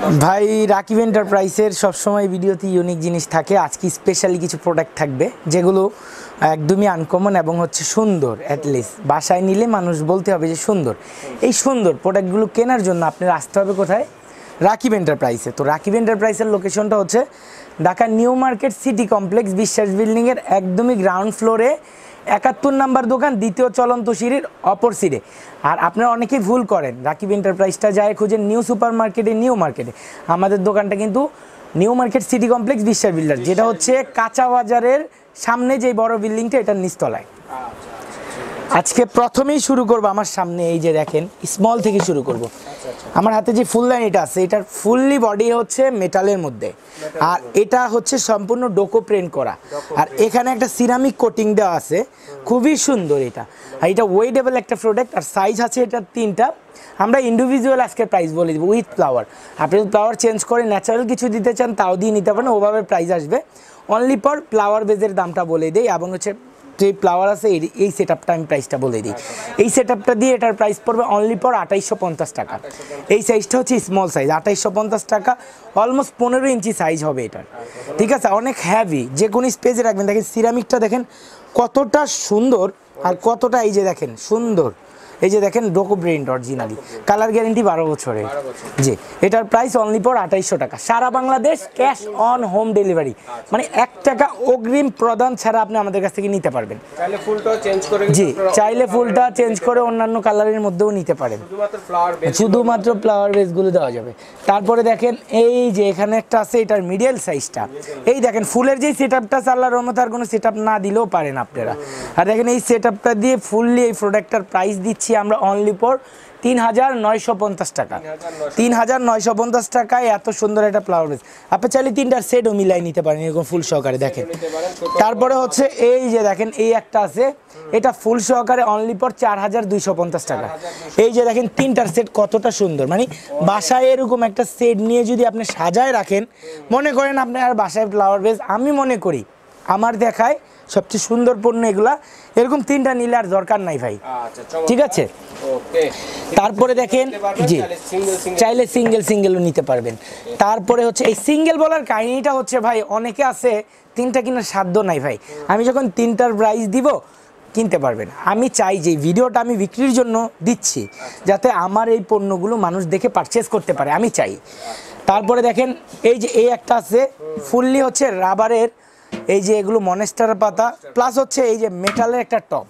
ভাই রাকিব এন্টারপ্রাইজের সবসময় ভিডিওতে ইউনিক জিনিস থাকে। আজকে স্পেশালি কিছু প্রোডাক্ট থাকবে যেগুলো একদমই আনকমন এবং হচ্ছে সুন্দর। অ্যাটলিস্ট বাসায় নিলে মানুষ বলতে হবে যে সুন্দর। এই সুন্দর প্রোডাক্টগুলো কেনার জন্য আপনার আসতে হবে কোথায়? রাকিব এন্টারপ্রাইজে। তো রাকিব এন্টারপ্রাইজের লোকেশনটা হচ্ছে Dhaka new market city complex বিশ্বাস বিল্ডিংয়ের একদমই গ্রাউন্ড ফ্লোরে 71 নাম্বার দোকান, দ্বিতীয় চলন্ত সিঁড়ির অপর সিঁড়ে। আর আপনারা অনেকেই ভুল করেন, রাকিব এন্টারপ্রাইজটা যায় খুঁজেন নিউ সুপার মার্কেটে, নিউ মার্কেটে। আমাদের দোকানটা কিন্তু নিউ মার্কেট সিটি কমপ্লেক্স বিশ্বাস বিল্ডার, যেটা হচ্ছে কাঁচা বাজারের সামনে যে বড় বিল্ডিংটা, এটার নিচতলায়। আজকে প্রথমেই শুরু করব আমার সামনে, এই যে দেখেন স্মল থেকে শুরু করব। আমার হাতে যে ফুল লাইন এটা আছে, এটার ফুললি বডি হচ্ছে মেটালের মধ্যে, আর এটা হচ্ছে সম্পূর্ণ ডোকো প্রিন্ট করা, আর এখানে একটা সিরামিক কোটিং দেওয়া আছে, খুবই সুন্দর এটা। আর এটা ওয়েটেবল একটা প্রোডাক্ট, আর সাইজ আছে এটা 3টা। আমরা ইন্ডিভিজুয়াল আজকে প্রাইস বলে দেবো উইথ ফ্লাওয়ার। আপনি যদি ফ্লাওয়ার চেঞ্জ করে ন্যাচারাল কিছু দিতে চান তাও দিয়ে নিতে পারেন, ওভাবে প্রাইস আসবে। অনলি পর ফ্লাওয়ার বেজের দামটা বলে দেই, এবং হচ্ছে যে ফ্লাওয়ার আছে এই সেটআপটা আমি প্রাইসটা বলে দিই। এই সেটআপটা দিয়ে এটার প্রাইস পড়বে অনলি পর 2850 টাকা। এই সাইজটা হচ্ছে স্মল সাইজ, 2850 টাকা, অলমোস্ট 15 ইঞ্চি সাইজ হবে এটার। ঠিক আছে, অনেক হ্যাভি, যে কোনো স্পেসে রাখবেন। দেখেন সিরামিকটা দেখেন কতটা সুন্দর, আর কতটা এই যে দেখেন সুন্দর, এই যে দেখেন ডোকো প্রিন্ট অরিজিনালি, কালার গ্যারেন্টি 12 বছরের। জি, এটার প্রাইস অনলি পর 2800 টাকা। সারা Bangladesh cash on home delivery, মানে 1 টাকা অগ্রিম প্রদান ছাড়া আপনি আমাদের কাছ থেকে নিতে পারবেন। চাইলে ফুলটা চেঞ্জ করে, জি, চাইলে ফুলটা চেঞ্জ করে অন্যান্য কালারের মধ্যেও নিতে পারেন, শুধুমাত্র ফ্লাওয়ার বেসগুলো দেওয়া যাবে। তারপরে দেখেন এই যে এখানে একটা আছে, এটার মিডিয়াল সাইজটা, এই দেখেন ফুলের যে সেটআপটা আল্লাহর রহমতে আর কোনো সেটআপ না দিলেও পারেন আপনারা। আর দেখেন এই সেটআপটা দিয়ে ফুললি এই প্রোডাক্টটার প্রাইস দিচ্ছি আমরা অনলি ফর 3950 টাকা। 3950 টাকায় এত সুন্দর একটা ফ্লাওয়ার বেস। আপনি চাইলে 3টার সেটও মিলাই নিতে পারেন এরকম ফুল সহকারে। দেখেন তারপরে হচ্ছে এই যে দেখেন এই একটা আছে, এটা ফুল সহকারে অনলি ফর 4250 টাকা। এই যে দেখেন 3টার সেট কতটা সুন্দর, মানে বাসায় এরকম একটা সেট নিয়ে যদি আপনি সাজায় রাখেন, মনে করেন আপনি আর বাসায় ফ্লাওয়ার বেস, আমি মনে করি আমার দেখায় সবচেয়ে সুন্দর পণ্য এগুলা। এরকম 3টা নিলে আর দরকার নাই ভাই। ঠিক আছে, তারপরে দেখেন জি, চাইলে সিঙ্গেলও নিতে পারবেন। তারপরে হচ্ছে এই সিঙ্গেল বলার কাহিনীটা হচ্ছে ভাই, অনেকে আছে 3টা কেনার সাধ্য নাই ভাই, আমি যখন 3টার প্রাইস দিব কিনতে পারবেন। আমি চাই যে ভিডিওটা আমি বিক্রির জন্য দিচ্ছি, যাতে আমার এই পণ্যগুলো মানুষ দেখে পারচেস করতে পারে, আমি চাই। তারপরে দেখেন এই যে এই একটা আছে ফুললি হচ্ছে রাবারের, এই যে এগুলো মনেস্টার পাতা, প্লাস হচ্ছে এই যে মেটালের একটা টপ।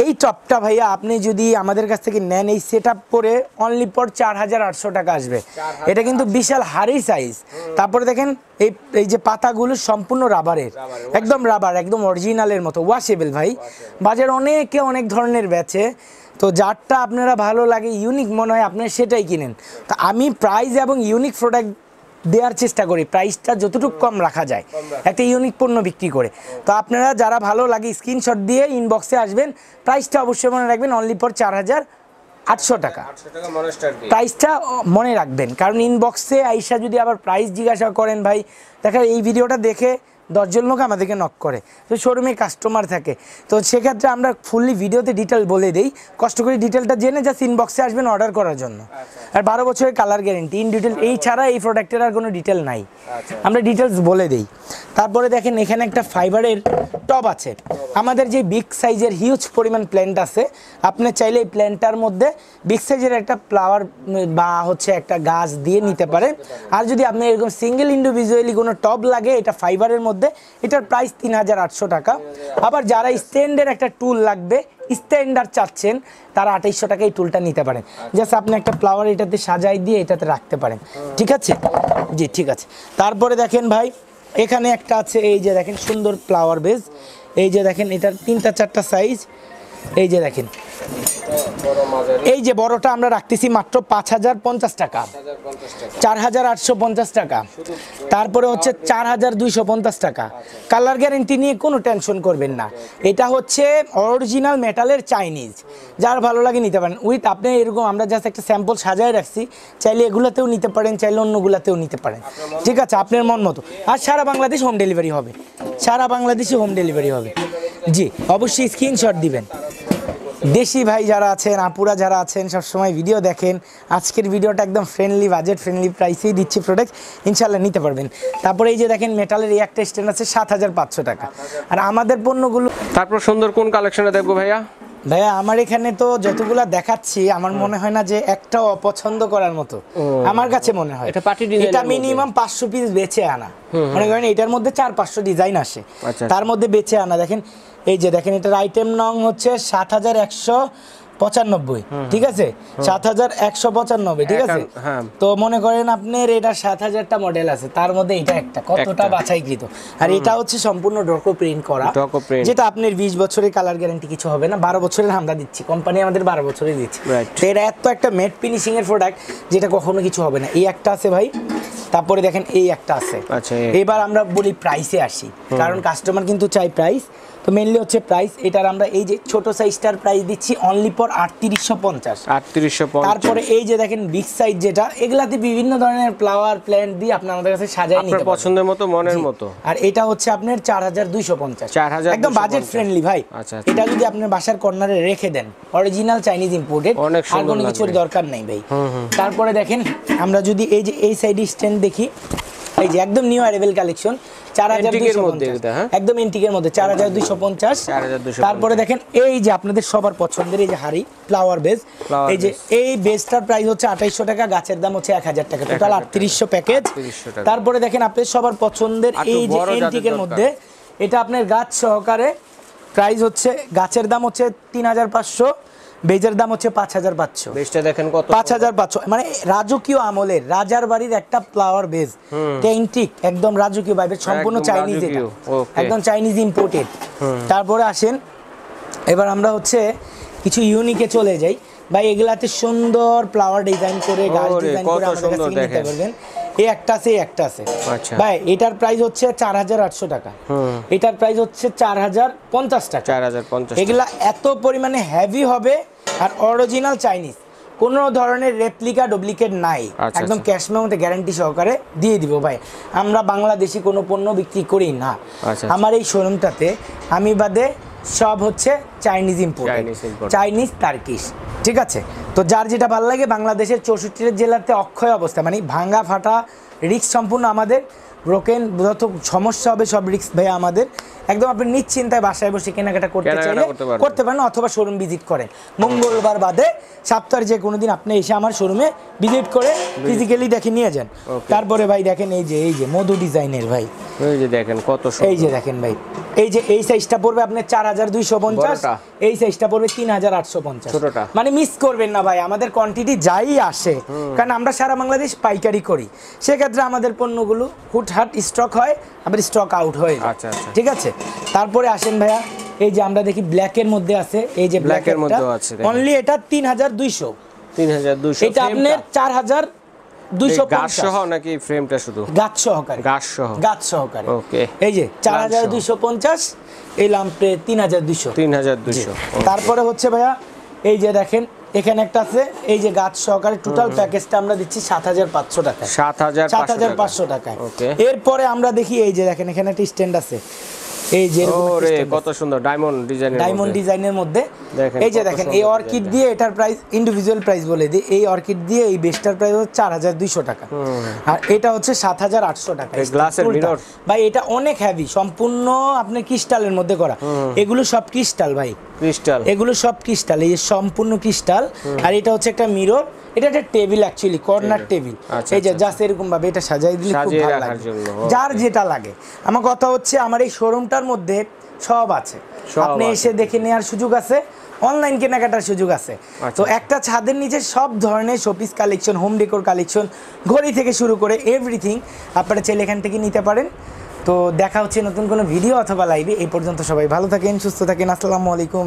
এই টপটা ভাইয়া আপনি যদি আমাদের কাছ থেকে নেন, এই সেটআপ করে অনলি পর 4800 টাকা আসবে। এটা কিন্তু বিশাল হাড়ি সাইজ। তারপরে দেখেন এই যে পাতাগুলো সম্পূর্ণ রাবারের, একদম রাবার, একদম অরিজিনালের মতো ওয়াশেবল ভাই। বাজারে অনেকে অনেক ধরনের বেচে, তো যারটা আপনারা ভালো লাগে, ইউনিক মনে হয়, আপনারা সেটাই কিনেন। তো আমি প্রাইস এবং ইউনিক প্রোডাক্ট দেওয়ার চেষ্টা করি, প্রাইসটা যতটুকু কম রাখা যায়, একটা ইউনিক পণ্য বিক্রি করে। তো আপনারা যারা ভালো লাগে স্ক্রিনশট দিয়ে ইনবক্সে আসবেন, প্রাইসটা অবশ্যই মনে রাখবেন অনলি ফর 4800 টাকা। প্রাইসটা মনে রাখবেন, কারণ ইনবক্সে আইসা যদি আবার প্রাইস জিজ্ঞাসা করেন ভাই, দেখা এই ভিডিওটা দেখে 10 জন লোক আমাদেরকে নক করে, তো শোরুমে কাস্টমার থাকে, তো সেক্ষেত্রে আমরা ফুললি ভিডিওতে ডিটেল বলে দিই। কষ্ট করে ডিটেলটা জেনে জাস্ট ইনবক্সে আসবেন অর্ডার করার জন্য। আর 12 বছরের কালার গ্যারেন্টি, ইন ডিটেল এই ছাড়া এই প্রোডাক্টের আর কোনো ডিটেল নাই, আমরা ডিটেলস বলে দিই। তারপরে দেখেন এখানে একটা ফাইবারের টব আছে, আমাদের যে বিগ সাইজের হিউজ পরিমাণ প্ল্যান্ট আছে, আপনি চাইলে এই প্ল্যান্টটার মধ্যে বিগ সাইজের একটা ফ্লাওয়ার বা হচ্ছে একটা গাছ দিয়ে নিতে পারেন। আর যদি আপনি এরকম সিঙ্গেল ইন্ডিভিজুয়ালি কোনো টব লাগে, এটা ফাইবারের মধ্যে, এটার প্রাইস 3800 টাকা। আবার যারা স্ট্যান্ডের একটা টুল লাগবে, স্ট্যান্ডার চাচ্ছেন, তারা 2800 টাকা এই টুলটা নিতে পারেন। জাস্ট আপনি একটা ফ্লাওয়ার এটাতে সাজাই দিয়ে এটাতে রাখতে পারেন। ঠিক আছে, জি ঠিক আছে। তারপরে দেখেন ভাই এখানে একটা আছে, এই যে দেখেন সুন্দর ফ্লাওয়ার বেস, এই যে দেখেন এটার 3টা-4টা সাইজ, এই যে দেখেন এই যে বড়টা আমরা রাখতেছি মাত্র 5050 টাকা, 4850 টাকা। তারপরে হচ্ছে 4250 টাকা। কালার গ্যারেন্টি নিয়ে কোনো টেনশন করবেন না, এটা হচ্ছে অরিজিনাল মেটালের চাইনিজ, যার ভালো লাগে নিতে পারেন। উইথ আপনি এরকম আমরা জাস্ট একটা স্যাম্পল সাজায় রাখছি, চাইলে এগুলোতেও নিতে পারেন, চাইলে অন্যগুলোতেও নিতে পারেন। ঠিক আছে, আপনার মন মতো। আর সারা বাংলাদেশ হোম ডেলিভারি হবে, সারা বাংলাদেশে হোম ডেলিভারি হবে। জি অবশ্যই স্ক্রিনশট দিবেন। দেশি ভাই যারা আছেন, আপুরা যারা আছেন, সবসময় ভিডিও দেখেন, আজকের ভিডিওটা একদম ফ্রেন্ডলি, বাজেট ফ্রেন্ডলি প্রাইসেই দিচ্ছি প্রোডাক্ট, ইনশাল্লাহ নিতে পারবেন। তারপরে এই যে দেখেন মেটালের এই একটা স্ট্যান্ড আছে 7500 টাকা। আর আমাদের পণ্যগুলো, তারপর সুন্দর কোন কালেকশনে দেখবো ভাইয়া? ভাইয়া আমার এখানে তো যতগুলা দেখাচ্ছি আমার মনে হয় না যে একটা অপছন্দ করার মতো, আমার কাছে মনে হয় এটা মিনিমাম 500 পিস বেচে আনা। মনে করেন এটার মধ্যে 4-500 ডিজাইন আসে, তার মধ্যে বেচে আনা। দেখেন এই যে দেখেন এটার আইটেম নং হচ্ছে 7195, ঠিক আছে, 7195, ঠিক আছে। তো মনে করেন আপনার এটা 7000টা মডেল আছে, তার মধ্যে এটা একটা কতটা বাছাইকৃত। আর এটা হচ্ছে সম্পূর্ণ ডকো প্রিন্ট করা, যেটা আপনার 20 বছরের কালার গ্যারান্টি কিছু হবে না, 12 বছরের আমরা দিচ্ছি, কোম্পানি আমাদের 12 বছরের দিচ্ছে। তো এটা এত একটা ম্যাট ফিনিশিং এর প্রোডাক্ট যেটা কখনো কিছু হবে না। এই একটা আছে ভাই, তারপরে দেখেন এই একটা আছে। এবার আমরা বলি প্রাইসে আসি, কারণ কাস্টমার কিন্তু চাই প্রাইস। তো মেইনলি হচ্ছে প্রাইস, এটার আমরা এই যে ছোট সাইজটার প্রাইস দিচ্ছি অনলি ফর 3850। তারপরে এই যে দেখেন বিগ সাইজ যেটা, এগুলাতে বিভিন্ন ধরনের ফ্লাওয়ার প্ল্যান্ট দিয়ে আপনি আমাদের কাছে সাজায় নিতে পারবেন পছন্দের মতো, মনের মতো। আর এটা হচ্ছে আপনার 4250, একদম বাজেট ফ্রেন্ডলি ভাই। এটা যদি আপনার বাসার কর্নারে রেখে দেন, অরিজিনাল চাইনিজ ইম্পোর্টেড, আর কোনো কিছুর দরকার নাই ভাই। তারপরে দেখেন আমরা যদি এই যে এই সাইড স্ট্যান্ড দেখি, এই যে একদম নিউ অ্যারাইভেল কালেকশন 4250, একদম এন্টিকের মধ্যে 4250। তারপরে দেখেন এই যে আপনাদের সবার পছন্দের এই যে হাড়ি ফ্লাওয়ার বেজ, এই যে এই বেজটার প্রাইস হচ্ছে 2800 টাকা, গাছের দাম হচ্ছে 1000 টাকা, টোটাল 3800 প্যাকেজ। তারপরে দেখেন আপনাদের সবার পছন্দের এই যে এন্টিকের মধ্যে, এটা আপনার গাছ সহকারে প্রাইস হচ্ছে, গাছের দাম হচ্ছে 3500, বেজের দাম হচ্ছে 5500। বেজটা দেখেন কত, 5500, মানে রাজকীয় আমলের রাজার বাড়ির একটা ফ্লাওয়ার বেজ, টেন্টিক, একদম রাজকীয় ভাবে, সম্পূর্ণ চাইনিজ, এটা একদম চাইনিজ ইম্পোর্টেড। তারপরে আসেন এবার আমরা হচ্ছে কিছু ইউনিকে চলে যাই ভাই। এগুলাতে সুন্দর ফ্লাওয়ার ডিজাইন করে, গাছ ডিজাইন করে আমাদের কাছে নিতে পারবেন। এই একটা আছে, এই একটা আছে ভাই, এটার প্রাইস হচ্ছে 4800 টাকা, এটার প্রাইস হচ্ছে 4050 টাকা। এগুলা এত পরিমাণে হেভি হবে আর অরিজিনাল চাইনিজ, কোনো ধরনের রেপ্লিকা ডুপ্লিকেট নাই, একদম ক্যাশ মেমোতে গ্যারান্টি সহকারে দিয়ে দিব ভাই। আমরা বাংলাদেশি কোনো পণ্য বিক্রি করি না, আমার এই শোরুমটাতে আমি বাদে সব হচ্ছে চাইনিজ ইম্পোর্ট, চাইনিজ টার্কিশ, ঠিক আছে। তো যার যেটা ভালো লাগে, বাংলাদেশের 64 জেলাতে অক্ষয় অবস্থা, মানে ভাঙা ফাটা রিস্ক সম্পূর্ণ আমাদের, ব্রোকেন যত সমস্যা হবে সব রিস্ক ভাই আমাদের। একদম আপনি নিশ্চিন্তায় বাসায় বসে কেনাকাটা করতে চাইলে করতে পারেন, অথবা শোরুম ভিজিট করেন মঙ্গলবার বাদে সপ্তাহের যে কোনো দিন আপনি এসে আমার শোরুমে ভিজিট করে ফিজিক্যালি দেখে নিয়ে যান। তারপরে ভাই দেখেন এই যে মধু ডিজাইনের ভাই, এই যে দেখেন কত সুন্দর, এই যে দেখেন ভাই, এই যে এই সাইজটা পড়বে আপনার 4250, এই সাইজটা পড়বে 3850। মানে মিস করবেন না ভাই, আমাদের কোয়ান্টিটি যাই আসে, কারণ আমরা সারা বাংলাদেশ পাইকারি করি, সেক্ষেত্রে আমাদের পণ্যগুলো হুটহাট স্টক হয়, আবার স্টক আউট হয়ে যায়, ঠিক আছে। তারপরে আসেন ভাইয়া, এই যে আমরা দেখি ব্ল্যাকের মধ্যে আছে, এই যে ব্ল্যাকের মধ্যে আছে অনলি, এটা 3200, এটা আপনার 4250 সহ নাকি ফ্রেমটা শুধু গাছ সহকারে, গাছ সহকারে, ওকে। এই যে 4250, এই ল্যাম্পে 3200। তারপরে হচ্ছে ভাইয়া এই যে দেখেন এখানে একটা আছে, এই যে গাছ সহকারে টোটাল প্যাকেজটা আমরা দিচ্ছি 7500 টাকা, 7500 টাকায়। এরপরে আমরা দেখি এই যে দেখেন এখানে একটা স্ট্যান্ড আছে, এই যে কত সুন্দর ডায়মন্ড ডিজাইনের মধ্যে, এই যে দেখেন এই অর্কিড দিয়ে, এটার প্রাইস ইন্ডিভিজুয়াল প্রাইস বলে দিই, এই অর্কিড দিয়ে এই বেস্টার প্রাইস হচ্ছে 4200 টাকা, আর এটা হচ্ছে 7800 টাকা। গ্লাসের মিরর ভাই, এটা অনেক হেভি, সম্পূর্ণ আপনার ক্রিস্টালের মধ্যে করা, এগুলো সব ক্রিস্টাল ভাই, এগুলো সব ক্রিস্টাল, এই সম্পূর্ণ ক্রিস্টাল। আর এটা হচ্ছে একটা মিরর, এটা একটা টেবিল, অ্যাকচুয়ালি কর্নার টেবিল, এই যে জাস্ট এরকম ভাবে এটা সাজাই দিলে খুব ভালো লাগে, যার যেটা লাগে। আমার কথা হচ্ছে আমার এই শোরুমটার মধ্যে সব আছে, আপনি এসে দেখে নেওয়ার সুযোগ আছে, অনলাইন কেনাকাটার সুযোগ আছে। তো একটা ছাদের নিচে সব ধরনের showpiece collection, home decor collection, ঘড়ি থেকে শুরু করে এভরিথিং আপনারা চাইলে এখান থেকে নিতে পারেন। তো দেখা হচ্ছে নতুন কোনো ভিডিও অথবা লাইভে, এই পর্যন্ত সবাই ভালো থাকেন, সুস্থ থাকেন, আসসালামু আলাইকুম।